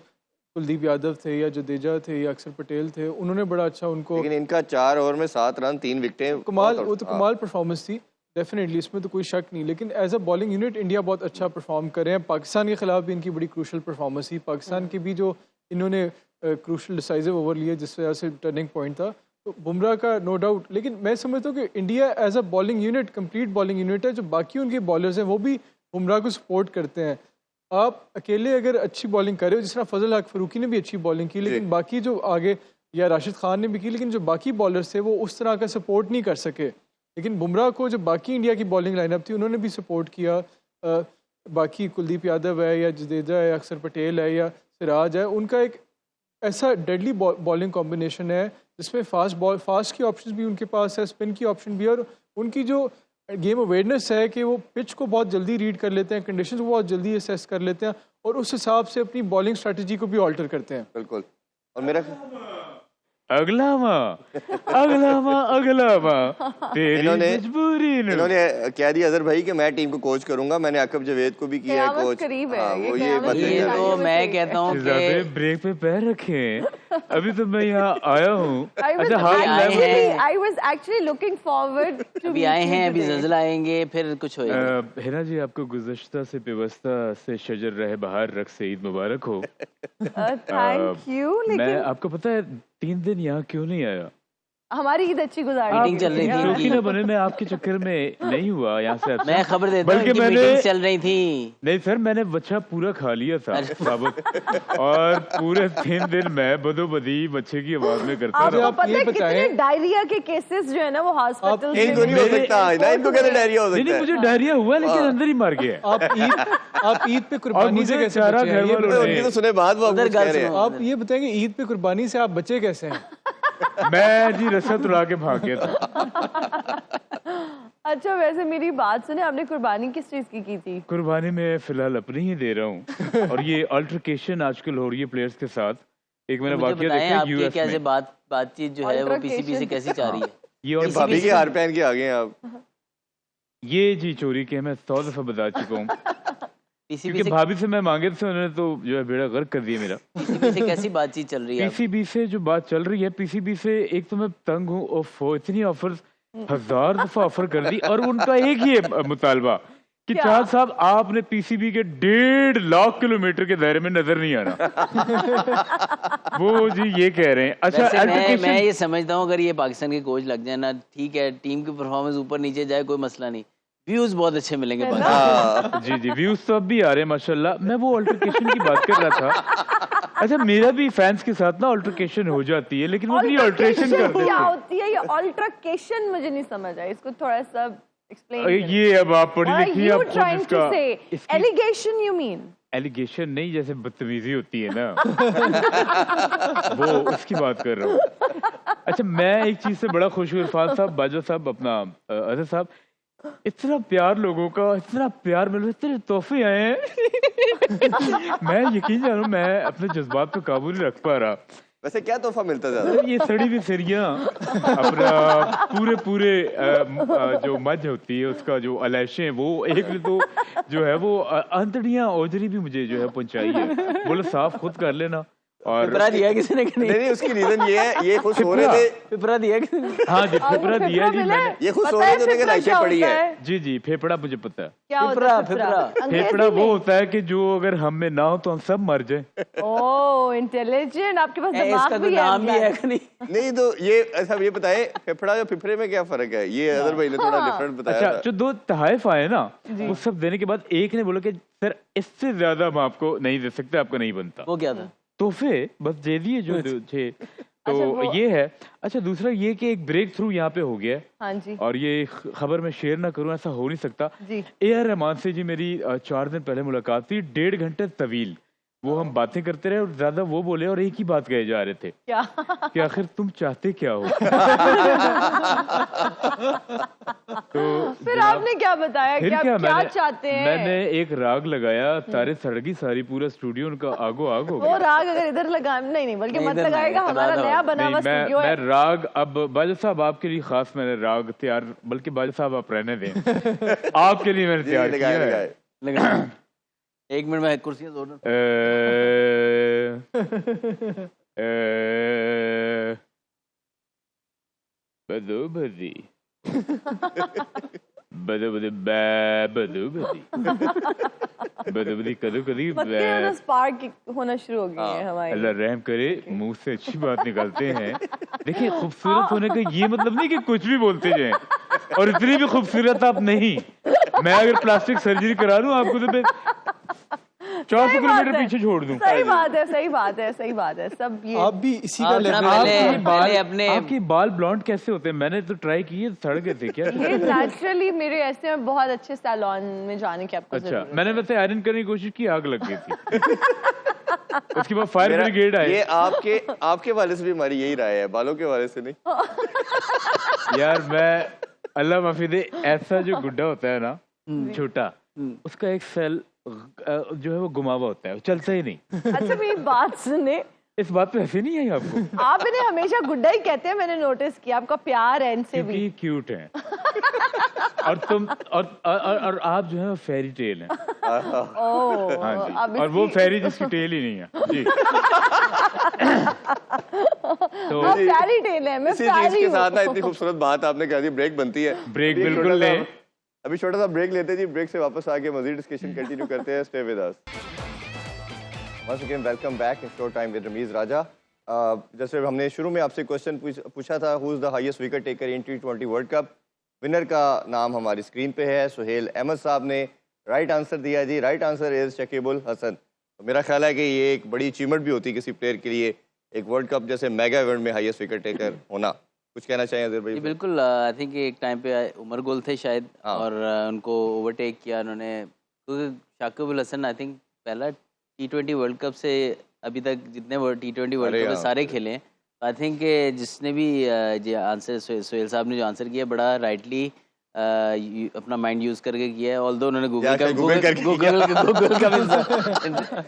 कुलदीप यादव थे या जडेजा थे या अक्षर पटेल थे, उन्होंने बड़ा अच्छा उनको, लेकिन इनका 4 ओवर में 7 रन 3 विकेटें, कमाल, वो तो कमाल परफॉर्मेंस थी डेफिनेटली, इसमें तो कोई शक नहीं। लेकिन as a bowling unit India बहुत अच्छा परफॉर्म कर रहे हैं। पाकिस्तान के खिलाफ भी इनकी बड़ी क्रूशल परफॉर्मेंस थी। पाकिस्तान के भी जो इन्होंने क्रूशल डिसाइसिव ओवर लिए जिस वजह से टर्निंग पॉइंट था, तो बुमराह का नो डाउट। लेकिन मैं समझता हूँ कि India as a bowling unit, complete bowling unit है। जो बाकी उनके बॉलर्स हैं वो भी बुमराह को सपोर्ट करते हैं। आप अकेले अगर अच्छी बॉलिंग कर रहे हो, जिस तरह फजल हक फारूकी ने भी अच्छी बॉलिंग की, लेकिन बाकी जो आगे, या राशिद खान ने भी की, लेकिन जो बाकी बॉलर्स थे वो उस तरह का सपोर्ट नहीं कर सके। लेकिन बुमराह को जो बाकी इंडिया की बॉलिंग लाइनअप थी उन्होंने भी सपोर्ट किया। बाकी कुलदीप यादव है या जडेजा है, अक्षर पटेल है या सिराज है, उनका एक ऐसा डेडली बॉलिंग कॉम्बिनेशन है जिसमें फास्ट की ऑप्शन भी उनके पास है, स्पिन की ऑप्शन भी है, और उनकी जो गेम अवेयरनेस है कि वो पिच को बहुत जल्दी रीड कर लेते हैं, कंडीशंस को बहुत जल्दी असेस कर लेते हैं और उस हिसाब से अपनी बॉलिंग स्ट्रेटजी को भी ऑल्टर करते हैं। बिल्कुल। और मेरा अगला इन्होंने कह दिया अजहर भाई कि मैं टीम को कोच करूंगा। मैंने आकिब जावेद को भी किया है कोच। करीब है। हाँ, वो ये ये तो मैं कहता हूँ कि ब्रेक पे पैर रखे। अभी तो मैं यहाँ आया हूँ। I was actually looking forward to अभी आए हैं, अभी ज़ल्ज़ला आएंगे, फिर कुछ होएगा। हिना जी, आपको गुज़श्ता से पेवस्ता से शजर रहे बहार रख से ईद मुबारक हो। Thank you. मैं आपको पता है 3 दिन यहाँ क्यों नहीं आया? हमारी ईद अच्छी गुजारी, मीटिंग चल रही थी। शौकीन बने, मैं आपके चक्कर में नहीं हुआ यहाँ से। अच्छा, मैं खबर देता हूँ बल्कि कि मैंने मीटिंग चल रही थी। नहीं सर, मैंने बच्चा पूरा खा लिया था साबुत, और पूरे 3 दिन मैं बदोबदी बच्चे की आवाज में करता रहा। आपको पता है कितने डायरिया के केसेस जो है ना वो हॉस्पिटल में इनको नहीं हो सकता ना, इनको कैसे डायरिया हो सकता है? नहीं, मुझे डायरिया हुआ लेकिन अंदर ही मर गया। आप ईद पे कुर्बानी से कैसे बचे हैं? उनकी तो सुने बात वो कुछ कह रहे हैं। आप ये बताएंगे ईद पे कुर्बानी से आप बचे कैसे हैं? मैं जी रसद उड़ा के भाग गया था। अच्छा, वैसे मेरी बात सुने, आपने कुर्बानी किस चीज की थी? कुर्बानी में फिलहाल अपनी ही दे रहा हूँ। और ये अल्टरकेशन आजकल हो रही है प्लेयर्स के साथ। एक मैंने वाकया देखा यूएस कैसे में। बातचीत जो है वो पीसीबी से कैसी जा रही है? ये भाभी के हार पहन के आ गए हैं आप। ये जी चोरी के मैं 100 दफा बता चुका हूँ। पीसीबी क्योंकि से भाभी से मैं मांगे थे, उन्होंने तो जो है बेड़ा गर्क कर दिया मेरा। पीसीबी से कैसी बातचीत चल रही है अब? पीसीबी से जो बात चल रही है, पीसीबी से एक तो मैं तंग हूँ, ओफो इतनी ऑफर्स, 1000 दफा ऑफर कर दी, और उनका एक ही है मुतालबा कि क्या? चार साहब आपने पीसीबी के 1.5 लाख किलोमीटर के दायरे में नजर नहीं आना। वो जी ये कह रहे हैं। अच्छा वैसे मैं एजुकेशन, ये समझता हूँ अगर ये पाकिस्तान के कोच लग जाए ना, ठीक है, टीम की परफॉर्मेंस ऊपर नीचे जाए कोई मसला नहीं, व्यूज बहुत अच्छे मिलेंगे पाकिस्तान। जी जी व्यूज तो अब भी आ रहे हैं माशाल्लाह। मैं वो अल्टरकेशन की बात कर रहा था। अच्छा मेरा भी फैंस के साथ ना अल्टरकेशन हो जाती है, लेकिन वो भी अल्टरेशन कर देते क्या हैं। होती है ये अल्ट्राकेशन? मुझे नहीं समझ आया, इसको थोड़ा सा एक्सप्लेन ये अब आप पढ़ी लिखी you आप खुद trying to इसका say? इसकी Allegation you mean? एलिगेशन नहीं, जैसे बदतमीजी होती है ना, वो उसकी बात कर रहा हूँ। अच्छा मैं एक चीज से बड़ा खुश हूँ, इरफान साहब, बाजवा साहब, अपना अजहर साहब, इतना प्यार लोगों का, इतना प्यार मिल रहा है, इतने तोहफे आए हैं। मैं यकीन जानूं मैं अपने जज्बात पे काबू नहीं रख पा रहा। वैसे क्या तोहफा मिलता ज्यादा? ये सड़ी हुई सिरियाँ, अपना पूरे जो मज होती है उसका जो अलैशें, वो एक ने तो जो है वो अंतड़ियाँ ओजरी भी मुझे जो है पहुंचाई है। बोलो साफ खुद कर लेना। और पिपरा दिया किसी ने कि नहीं नहीं? नहीं, उसकी रीजन ये है, ये खुश हो रहे थे। पिपरा दिया किसी ने? हाँ जी फेफड़ा दिया जी मैंने। ये खुश हो रहे थे, उन्हें लाइशें पड़ी है। जी जी फेफड़ा मुझे पता है। क्या होता पिपरा, है पिपरा। अंग्रेजी फेफड़ा वो में? होता है कि जो अगर हम में ना हो तो हम सब मर जाए। ओह इंटेलिजेंट, आपके पास इसका दिमाग कोई भी है। नाम भी है कि नहीं? नहीं तो ये ऐसा ये बताए फेफड़ा और फिफड़े में क्या फर्क है? ये अदर भाई ने थोड़ा डिफरेंट बताया अच्छा था। जो 2 तहाइफ आए ना, वो सब देने के बाद एक ने बोला कि सर इससे ज्यादा हम आपको नहीं दे सकते, आपका नहीं बनता। वो क्या था? तोहफे बस दे दिए जो थे। तो अच्छा, वो- ये है। अच्छा दूसरा ये कि एक ब्रेक थ्रू यहाँ पे हो गया है, हाँ जी और ये खबर मैं शेयर ना करूँ ऐसा हो नहीं सकता। जी। AR रहमान से जी मेरी 4 दिन पहले मुलाकात थी, 1.5 घंटे तवील वो हम बातें करते रहे, और ज्यादा वो बोले और एक ही बात कहे जा रहे थे क्या? कि आखिर तुम चाहते क्या हो। तो फिर आपने क्या बताया फिर कि आप क्या क्या चाहते हैं? मैंने एक राग लगाया, तारे सड़गी सारी, पूरा स्टूडियो उनका आगो आग हो वो गया। राग अगर इधर लगा नहीं बल्कि नहीं, मत इधर लगाएगा, नहीं, हमारा इधर नया नहीं, बना हुआ नहीं, स्टूडियो मैं है। राग अब बाजवा साहब आपके लिए खास मैंने राग तैयार, बल्कि बाजवा साहब आप रहने दें, आपके लिए मैंने जी, तैयार किया लगाए है। लगाए। लगा 1 मिनट में कुर्सियां जोड़ दूं। बदो बदी बदो बदी बदो बदी बदो बदी कदो कदी मतलब स्पार्क होना शुरू हो गई है हमारी। अल्लाह रहम करे, मुंह से अच्छी बात निकालते हैं। देखिए खूबसूरत होने का ये मतलब नहीं कि कुछ भी बोलते जाएं, और इतनी भी खूबसूरत आप नहीं। मैं अगर प्लास्टिक सर्जरी करा दूं आपको तो मैं 400 सही बात किलोमीटर है। पीछे छोड़ दूं। सही बात है, सही बात है, सही बात है। सब ये आप भी इसी का आप लेवल ना पहले आपके अपने बाल ब्लॉन्ड कैसे होते हैं? मैंने तो ट्राई किए, सड़ गए थे क्या? ये नेचुरली मेरे ऐसे में बहुत अच्छे सैलून में जाने की आपको अच्छा जरूरत मैंने वैसे आयरन करने की कोशिश की, आग लग गई थी। उसके बाद फायर मेरा- ब्रिगेड आए। ये आपके वाले से भी हमारी यही राय है, बालों के वाले से नहीं। यार मैं अल्लाह माफी दे, ऐसा जो गुड्डा होता है ना छोटा, उसका एक सेल जो है वो गुमा हुआ होता है, वो चलता ही नहीं। अच्छा मेरी बात सुने, इस बात पे हंसी नहीं आई आपको? आप इन्हें हमेशा गुड्डा ही कहते हैं, मैंने नोटिस किया। आपका प्यार है इनसे क्योंकि भी। ये क्यूट है, और तुम और आप जो है फेरी टेल हैं। ओह हाँ जी, अब और वो इसकी- फेरी जिसकी टेल ही नहीं है जी। तो आप प्यारी टेल है, मैं इसी चीज प्यारी के हूँ। साथ ना इतनी खूबसूरत बात आपने कह दी, ब्रेक बनती है। ब्रेक अभी बिल्कुल छोटा सा- लें। अभी छोटा सा ब्रेक लेते हैं जी, ब्रेक से वापस आके मजीद डिस्कशन कंटिन्यू करते हैं। Stay with us. Once again welcome back in show time with Rameez Raja. जैसे हमने शुरू में आपसे क्वेश्चन पूछा था, who is the highest wicket taker in T20 world cup. Winner का नाम हमारी स्क्रीन पे है, सुहेल अहमद साहब ने राइट आंसर दिया जी। Right answer is Shakibul Hasan. तो मेरा ख्याल है कि ये एक बड़ी अचीवमेंट भी होती है किसी प्लेयर के लिए, एक वर्ल्ड कप जैसे मेगा इवेंट में हाईएस्ट विकेट टेकर होना। कुछ कहना चाहिए अजहर भाई? जी बिल्कुल, आई थिंक एक टाइम पे उमर गुल थे शायद, हाँ। और उनको ओवरटेक किया उन्होंने, क्योंकि शाकिब अल हसन आई थिंक पहला T20 वर्ल्ड कप से अभी तक जितने T20 वर्ल्ड अरे कप में हाँ। सारे खेले हैं। आई थिंक जिसने भी जो आंसर सोहेल साहब ने जो आंसर किया बड़ा राइटली अपना माइंड यूज करके किया है। ऑल्दो उन्होंने गूगल का गूगल करके गूगल का भी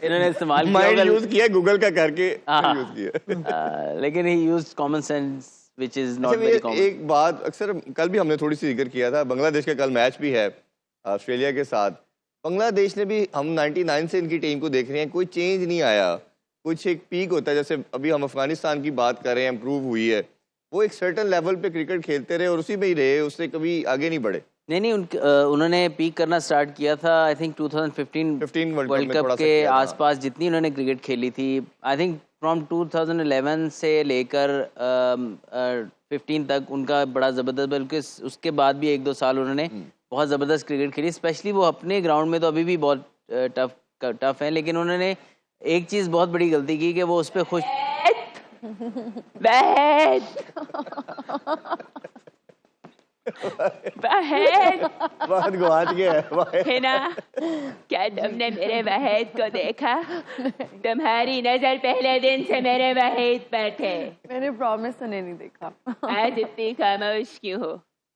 इन्होंने इस्तेमाल माइंड किया यूज किया, गूगल का करके हाँ। यूज किया। लेकिन ही used common sense which is not अच्छा, वेरी ये कॉमन। एक बात अक्सर कल भी हमने थोड़ी सी जिक्र किया था, बांग्लादेश का कल मैच भी है ऑस्ट्रेलिया के साथ। बांग्लादेश ने भी, हम 99 से इनकी टीम को देख रहे हैं, कोई चेंज नहीं आया। कुछ एक पीक होता है, जैसे अभी हम अफगानिस्तान की बात कर रहे हैं, इम्प्रूव हुई है, वो एक सर्टन लेवल पे क्रिकेट खेलते रहे और उसी में ही रहे, उससे कभी आगे नहीं बढ़े। नहीं उन्होंने पीक करना स्टार्ट किया था आई थिंक 2015 वर्ल्ड कप के आसपास, जितनी उन्होंने क्रिकेट खेली थी। आई थिंक फ्रॉम 2011 से लेकर 15 तक उनका बड़ा ज़बरदस्त, बल्कि उसके बाद भी 1-2 साल उन्होंने बहुत ज़बरदस्त क्रिकेट खेली। स्पेशली वो अपने ग्राउंड में तो अभी भी बहुत टफ है, लेकिन उन्होंने एक चीज़ बहुत बड़ी गलती की कि वो उस पर खुश बात गुआच गया है ना। क्या तुमने मेरे वहीद को देखा? तुम्हारी नजर पहले दिन से मेरे वहीद पर थे। मैंने प्रॉमिस उन्हें नहीं देखा। आज इतनी खामोश क्यों हो?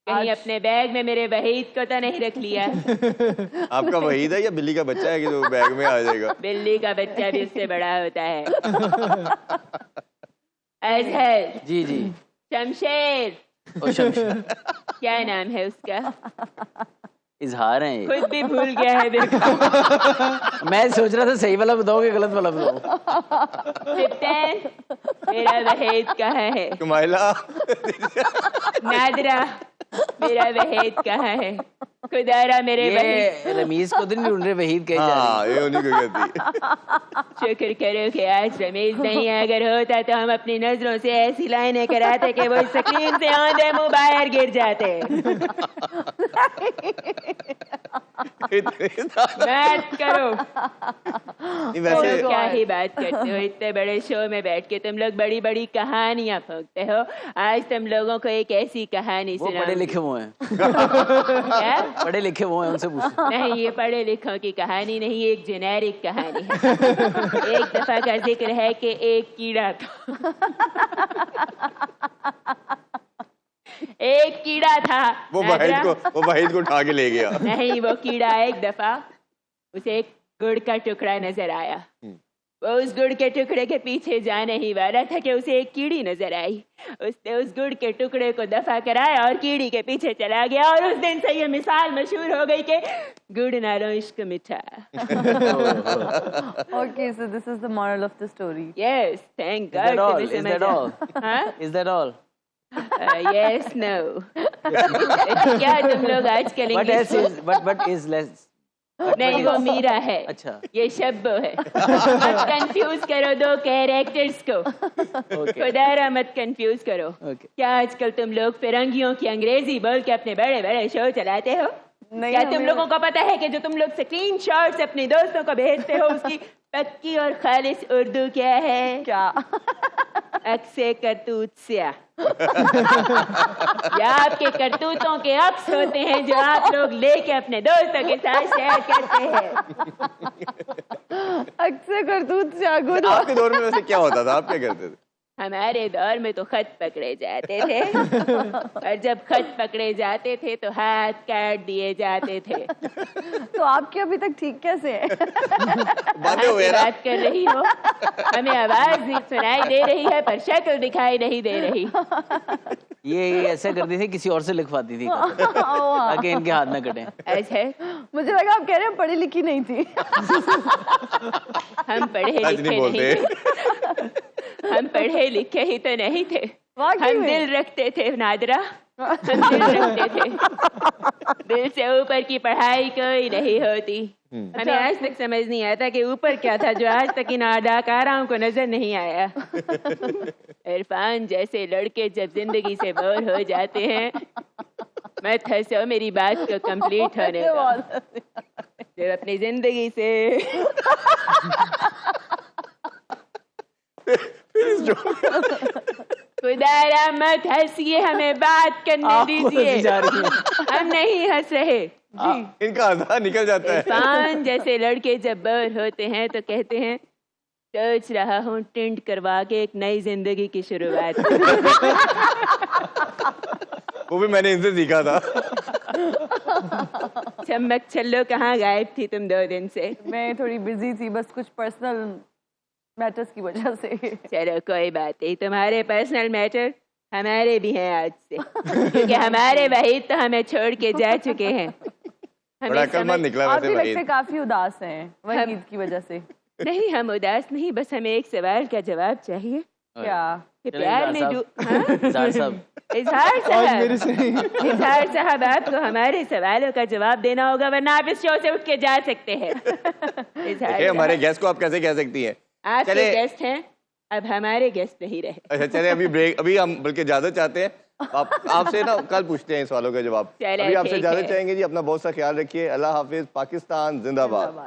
कहीं अपने बैग में मेरे वहीद को तो नहीं रख लिया? आपका वहीद है या बिल्ली का बच्चा है कि जो बैग में आ जाएगा? बिल्ली का बच्चा भी उससे बड़ा होता है। अजहर जी जी शमशेर, और शमशेर क्या नाम है उसका? इजहार है ये। खुद भी भूल गया है देखो। मैं सोच रहा था सही वाला बताओ कि गलत वाला बताओ। कैप्टन, मेरा वहीद कहाँ है? कुमाइला नादरा, मेरा वहीद कहाँ है? खुदारा मेरे वहीद। ये रमीज को तो नहीं ढूंढ रहे, वहीद कहीं जा हाँ, ये उन्हीं को कहती। शुक्र करो कि आज रमीज नहीं है, अगर होता तो हम अपनी नजरों से ऐसी लाइनें कराते कि वो स्क्रीन से आंधे मुंह बाहर गिर जाते। बात करो। वैसे क्या ही बात करते हो, इतने बड़े शो में बैठ के तुम लोग बड़ी बड़ी कहानियां फोंकते हो। आज तुम लोगों को एक ऐसी कहानी वो सुनाऊंगी। पढ़े लिखे वो हैं। क्या? पढ़े लिखे वो हैं, उनसे पूछो। नहीं, ये पढ़े लिखों की कहानी नहीं, एक जेनेरिक कहानी है। एक दफा का जिक्र है कि एक कीड़ा था। एक कीड़ा था। वो वहीद को उठा के ले गया। नहीं, वो कीड़ा एक दफा उसे एक गुड़ का टुकड़ा नजर आया। वो उस गुड़ के टुकड़े के पीछे जाने ही वाला था कि उसे एक कीड़ी नजर आई। उसने उस गुड़ के टुकड़े को दफा कराया और कीड़ी के पीछे चला गया, और उस दिन से ये मिसाल मशहूर हो गई कि गुड़ नालो इश्क मीठा। Okay, so this is the moral of the story. Yes, thank Is that God. all? Is that all? हाँ? Is that all? Yes, no. क्या तुम लोग आजकल But English? but is less. नहीं, वो मीरा है। अच्छा। ये शब्बो है। मत कंफ्यूज करो दो कैरेक्टर्स को। खुदारा मत कंफ्यूज करो। क्या आजकल तुम लोग फिरंगियों की अंग्रेजी बोल के अपने बड़े बड़े शो चलाते हो? नहीं, क्या तुम लोगों को पता है कि जो तुम लोग स्क्रीन शॉट्स अपने दोस्तों को भेजते हो उसकी पक्की और खालिस उर्दू क्या है? क्या? अक्से करतूत स्या। या आपके करतूतों के अक्स होते हैं जो आप लोग लेके अपने दोस्तों के साथ शेयर करते हैं। अक्सर करतूत से आगुद। आपके दौर में वैसे क्या होता था, आप क्या करते थे? हमारे दौर में तो खत पकड़े जाते थे, और जब खत पकड़े जाते थे तो हाथ काट दिए जाते थे। तो आपके अभी तक ठीक कैसे है? बातें हुए ना? बात कर रही हो, हमें आवाज सुनाई दे रही है पर शक्ल दिखाई नहीं दे रही। ये ऐसा करती थी, किसी और से लिखवाती थी ताकि इनके हाथ न कटे। ऐसे मुझे लगा आप कह रहे हैं पढ़ी लिखी नहीं थी। हम पढ़े लिखे नहीं थे। हम पढ़े लिखे ही तो नहीं थे, हम दिल रखते थे नादरा। हम दिल रखते थे। दिल से ऊपर की पढ़ाई कोई नहीं होती। हमें आज तक समझ नहीं आता कि ऊपर क्या था जो आज तक इन अदाकाराओं को नजर नहीं आया। इरफान जैसे लड़के जब जिंदगी से बोर हो जाते हैं, मत हंसो, मेरी बात को कंप्लीट होने दो। जब अपनी जिंदगी से खुदारा मत हंसिए, हमें बात करने दीजिए। हम नहीं हंस रहे। इनका आधा निकल जाता है। इरफान जैसे लड़के जब बोर होते हैं तो कहते हैं सोच रहा हूँ टिंट करवा के एक नई जिंदगी की शुरुआत। वो भी मैंने इनसे सीखा था। चमक छल्लो कहाँ गायब थी तुम 2 दिन से? मैं थोड़ी बिजी थी, बस कुछ पर्सनल मैटर्स की वजह से। चलो कोई बात नहीं, तुम्हारे पर्सनल मैटर हमारे भी हैं आज से, क्योंकि हमारे वहीद तो हमें छोड़ के जा चुके हैं। बड़ा अक्लमंद निकला आप वैसे भी भाई। लगते काफी उदास हैं वहीद की वजह से। नहीं, हम उदास नहीं, बस हमें एक सवाल का जवाब चाहिए क्या? कि चलें, प्यार इजहार में साहब। इजहार साहब, इजहार आज मेरे साहब, से नहीं। इजहार साहब आपको हमारे सवालों का जवाब देना होगा, वरना आप इस शो से उठ के जा सकते हैं। इजहार देखिए हमारे साहब, गेस्ट को आप कैसे कह सकती हैं? आपके चले- गेस्ट हैं, अब हमारे गेस्ट नहीं रहे। अच्छा चले अभी ब्रेक, अभी हम बल्कि इजाजत चाहते हैं आपसे ना, कल पूछते हैं सवालों का जवाब। चलो, अभी आपसे ठीक इजाजत है। चाहेंगे जी। अपना बहुत सा ख्याल रखिए। अल्लाह हाफिज। पाकिस्तान जिंदाबाद। जिंदाबाद।